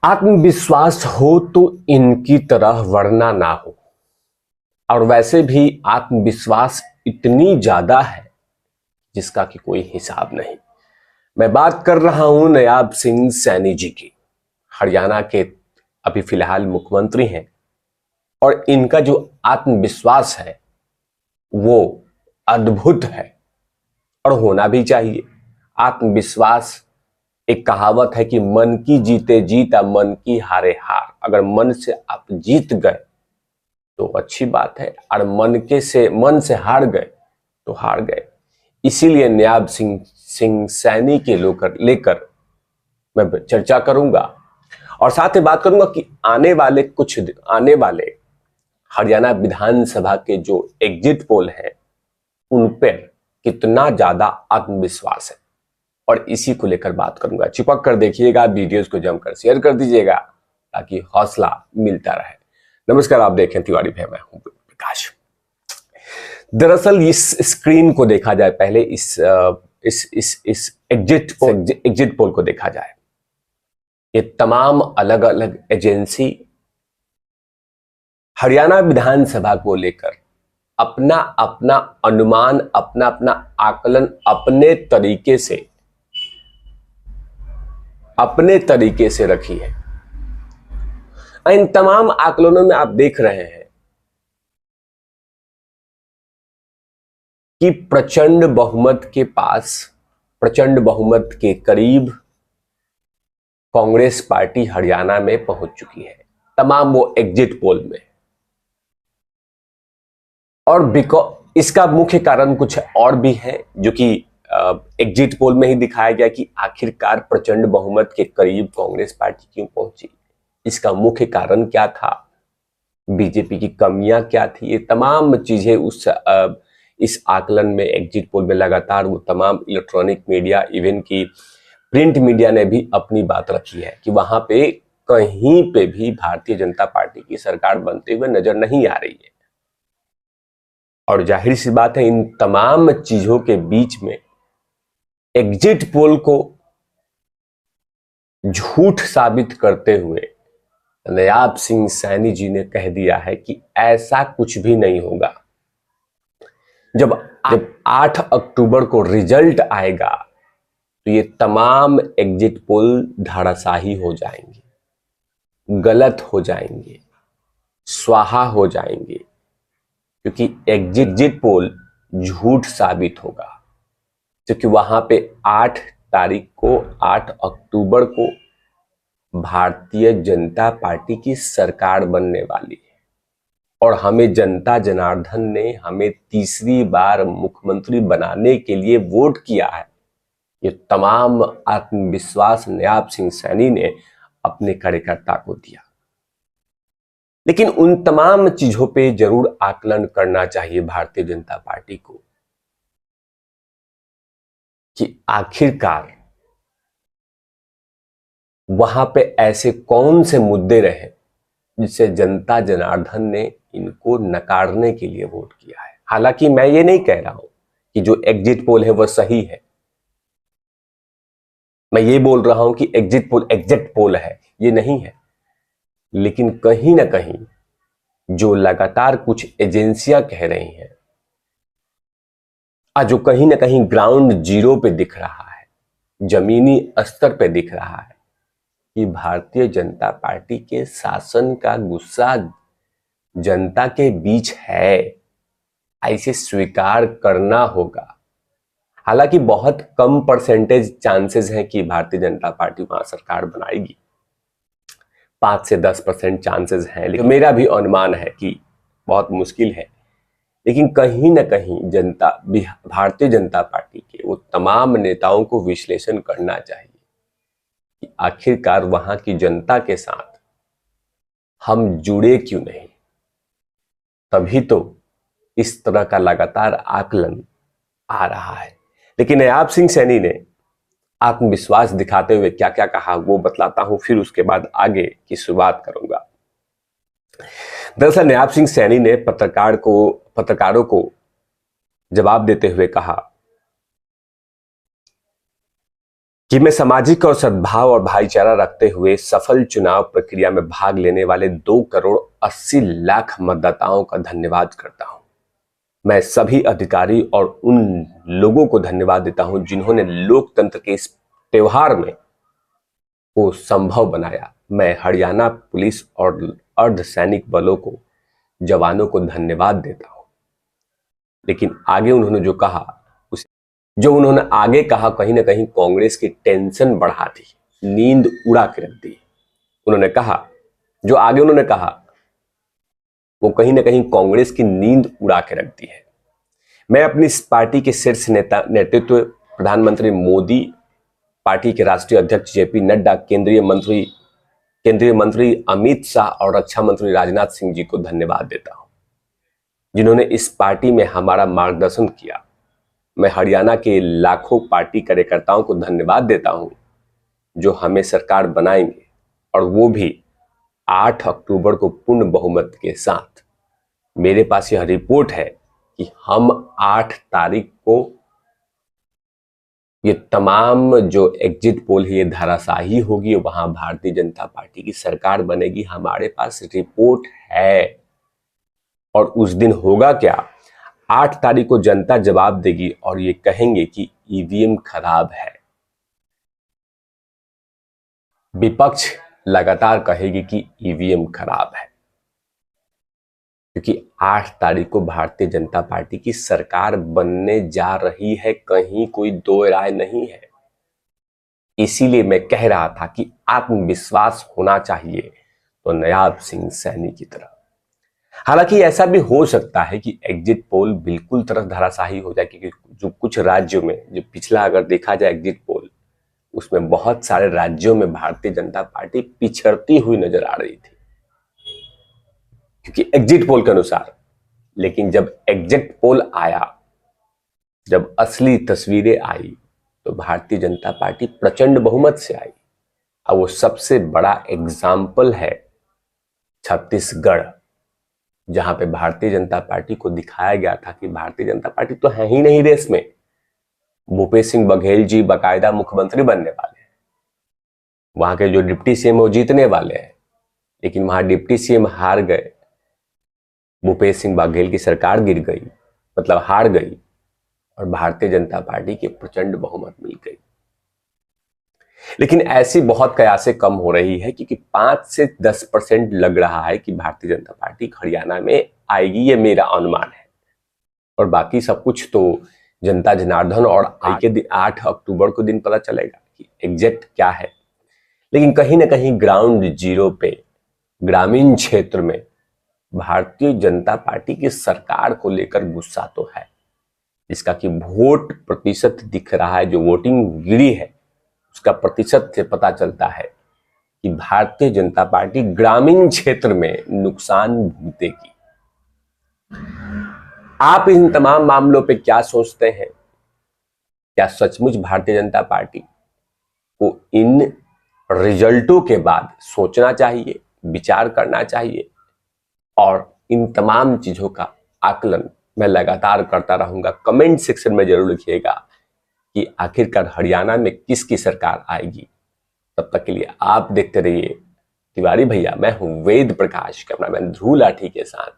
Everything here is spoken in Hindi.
आत्मविश्वास हो तो इनकी तरह वरना ना हो। और वैसे भी आत्मविश्वास इतनी ज्यादा है जिसका कि कोई हिसाब नहीं। मैं बात कर रहा हूं नायाब सिंह सैनी जी की। हरियाणा के अभी फिलहाल मुख्यमंत्री हैं और इनका जो आत्मविश्वास है वो अद्भुत है और होना भी चाहिए। आत्मविश्वास, एक कहावत है कि मन की जीते जीत मन की हारे हार। अगर मन से आप जीत गए तो अच्छी बात है और मन से हार गए तो हार गए। इसीलिए नायाब सिंह सैनी के लेकर मैं चर्चा करूंगा और साथ ही बात करूंगा कि आने वाले हरियाणा विधानसभा के जो एग्जिट पोल हैं उन पर कितना ज्यादा आत्मविश्वास है और इसी को लेकर बात करूंगा। चिपक कर देखिएगा, वीडियोस को जमकर शेयर कर दीजिएगा ताकि हौसला मिलता रहे। नमस्कार, आप देखें तिवारी भाई, मैं हूं प्रकाश। दरअसल इस स्क्रीन को देखा जाए, पहले इस एग्जिट पोल को देखा जाए। ये तमाम अलग अलग एजेंसी हरियाणा विधानसभा को लेकर अपना अपना अनुमान, अपना अपना आकलन अपने तरीके से रखी है। इन तमाम आकलनों में आप देख रहे हैं कि प्रचंड बहुमत के करीब कांग्रेस पार्टी हरियाणा में पहुंच चुकी है, तमाम वो एग्जिट पोल में। और इसका मुख्य कारण कुछ और भी है जो कि एग्जिट पोल में ही दिखाया गया कि आखिरकार प्रचंड बहुमत के करीब कांग्रेस पार्टी क्यों पहुंची, इसका मुख्य कारण क्या था, बीजेपी की कमियां क्या थी। ये तमाम चीजें इस आकलन में, एग्जिट पोल में लगातार वो तमाम इलेक्ट्रॉनिक मीडिया, इवन की प्रिंट मीडिया ने भी अपनी बात रखी है कि वहां पे कहीं पे भी भारतीय जनता पार्टी की सरकार बनते हुए नजर नहीं आ रही है। और जाहिर सी बात है, इन तमाम चीजों के बीच में एग्जिट पोल को झूठ साबित करते हुए नायाब सिंह सैनी जी ने कह दिया है कि ऐसा कुछ भी नहीं होगा। जब 8 अक्टूबर को रिजल्ट आएगा तो ये तमाम एग्जिट पोल धराशाही हो जाएंगे, गलत हो जाएंगे, स्वाहा हो जाएंगे, क्योंकि एग्जिट पोल झूठ साबित होगा। क्योंकि वहां पे 8 अक्टूबर को भारतीय जनता पार्टी की सरकार बनने वाली है और हमें जनता जनार्दन ने हमें तीसरी बार मुख्यमंत्री बनाने के लिए वोट किया है। ये तमाम आत्मविश्वास नायाब सिंह सैनी ने अपने कार्यकर्ता को दिया। लेकिन उन तमाम चीजों पे जरूर आकलन करना चाहिए भारतीय जनता पार्टी को कि आखिरकार वहां पे ऐसे कौन से मुद्दे रहे जिससे जनता जनार्दन ने इनको नकारने के लिए वोट किया है। हालांकि मैं ये नहीं कह रहा हूं कि जो एग्जिट पोल है वह सही है, मैं ये बोल रहा हूं कि एग्जिट पोल है, ये नहीं है। लेकिन कहीं ना कहीं जो लगातार कुछ एजेंसियां कह रही हैं, जो कहीं ना कहीं ग्राउंड जीरो पे दिख रहा है, जमीनी स्तर पे दिख रहा है कि भारतीय जनता पार्टी के शासन का गुस्सा जनता के बीच है, ऐसे स्वीकार करना होगा। हालांकि बहुत कम परसेंटेज चांसेस हैं कि भारतीय जनता पार्टी वहां सरकार बनाएगी, 5 से 10% चांसेस हैं, लेकिन मेरा भी अनुमान है कि बहुत मुश्किल है। लेकिन कहीं ना कहीं भारतीय जनता पार्टी के वो तमाम नेताओं को विश्लेषण करना चाहिए कि आखिरकार वहां की जनता के साथ हम जुड़े क्यों नहीं। तभी तो इस तरह का लगातार आकलन आ रहा है। लेकिन नायाब सिंह सैनी ने आत्मविश्वास दिखाते हुए क्या क्या कहा वो बतलाता हूं, फिर उसके बाद आगे की शुरुआत करूंगा। दरअसल नायाब सिंह सैनी ने पत्रकारों को जवाब देते हुए कहा कि मैं सामाजिक और सद्भाव और भाईचारा रखते हुए सफल चुनाव प्रक्रिया में भाग लेने वाले 2 करोड़ 80 लाख मतदाताओं का धन्यवाद करता हूं। मैं सभी अधिकारी और उन लोगों को धन्यवाद देता हूं जिन्होंने लोकतंत्र के इस त्योहार में को संभव बनाया। मैं हरियाणा पुलिस और अर्धसैनिक बलों को, जवानों को धन्यवाद देता हूं। लेकिन आगे उन्होंने जो उन्होंने आगे कहा, कहीं ना कहीं कांग्रेस की टेंशन बढ़ा दी, नींद उड़ा के रख दी। उन्होंने कहा, जो आगे उन्होंने कहा वो कहीं ना कहीं कांग्रेस की नींद उड़ा के रख दी है। मैं अपनी इस पार्टी के शीर्ष नेतृत्व प्रधानमंत्री मोदी, पार्टी के राष्ट्रीय अध्यक्ष जेपी नड्डा, केंद्रीय मंत्री अमित शाह और रक्षा मंत्री राजनाथ सिंह जी को धन्यवाद देता हूं, जिन्होंने इस पार्टी में हमारा मार्गदर्शन किया। मैं हरियाणा के लाखों पार्टी कार्यकर्ताओं को धन्यवाद देता हूं जो हमें सरकार बनाएंगे, और वो भी 8 अक्टूबर को पूर्ण बहुमत के साथ। मेरे पास यह रिपोर्ट है कि हम 8 तारीख को ये तमाम जो एग्जिट पोल है ये धाराशाही होगी, वहां भारतीय जनता पार्टी की सरकार बनेगी। हमारे पास रिपोर्ट है। और उस दिन होगा क्या? 8 तारीख को जनता जवाब देगी और ये कहेंगे कि ईवीएम खराब है। विपक्ष लगातार कहेगी कि ईवीएम खराब है, क्योंकि 8 तारीख को भारतीय जनता पार्टी की सरकार बनने जा रही है, कहीं कोई दो राय नहीं है। इसीलिए मैं कह रहा था कि आत्मविश्वास होना चाहिए तो नायाब सिंह सैनी की तरह। हालांकि ऐसा भी हो सकता है कि एग्जिट पोल बिल्कुल तरफ धराशाही हो जाए, क्योंकि जो कुछ राज्यों में, जो पिछला अगर देखा जाए एग्जिट पोल, उसमें बहुत सारे राज्यों में भारतीय जनता पार्टी पिछड़ती हुई नजर आ रही थी, क्योंकि एग्जिट पोल के अनुसार। लेकिन जब एग्जिट पोल आया, जब असली तस्वीरें आई, तो भारतीय जनता पार्टी प्रचंड बहुमत से आई। अब वो सबसे बड़ा एग्जाम्पल है छत्तीसगढ़, जहां पे भारतीय जनता पार्टी को दिखाया गया था कि भारतीय जनता पार्टी तो है ही नहीं रेस में। भूपेश सिंह बघेल जी बाकायदा मुख्यमंत्री बनने वाले हैं, वहां के जो डिप्टी सीएम वो जीतने वाले हैं, लेकिन वहां डिप्टी सीएम हार गए। भूपेश सिंह बघेल की सरकार गिर गई, मतलब हार गई, और भारतीय जनता पार्टी की प्रचंड बहुमत मिल गई। लेकिन ऐसी बहुत कयासें कम हो रही है, क्योंकि 5 से 10% लग रहा है कि भारतीय जनता पार्टी हरियाणा में आएगी, ये मेरा अनुमान है। और बाकी सब कुछ तो जनता जनार्दन और 8 अक्टूबर को दिन पता चलेगा कि एग्जैक्ट क्या है। लेकिन कहीं ना कहीं ग्राउंड जीरो पे, ग्रामीण क्षेत्र में भारतीय जनता पार्टी की सरकार को लेकर गुस्सा तो है, जिसका कि वोट प्रतिशत दिख रहा है, जो वोटिंग गिरी है उसका प्रतिशत से पता चलता है कि भारतीय जनता पार्टी ग्रामीण क्षेत्र में नुकसान भुगतेगी। आप इन तमाम मामलों पे क्या सोचते हैं? क्या सचमुच भारतीय जनता पार्टी को इन रिजल्टों के बाद सोचना चाहिए, विचार करना चाहिए? और इन तमाम चीजों का आकलन मैं लगातार करता रहूंगा। कमेंट सेक्शन में जरूर लिखिएगा कि आखिरकार हरियाणा में किसकी सरकार आएगी। तब तक के लिए आप देखते रहिए तिवारी भैया। मैं हूं वेद प्रकाश, कैमरामैन ध्रुव लाठी के साथ।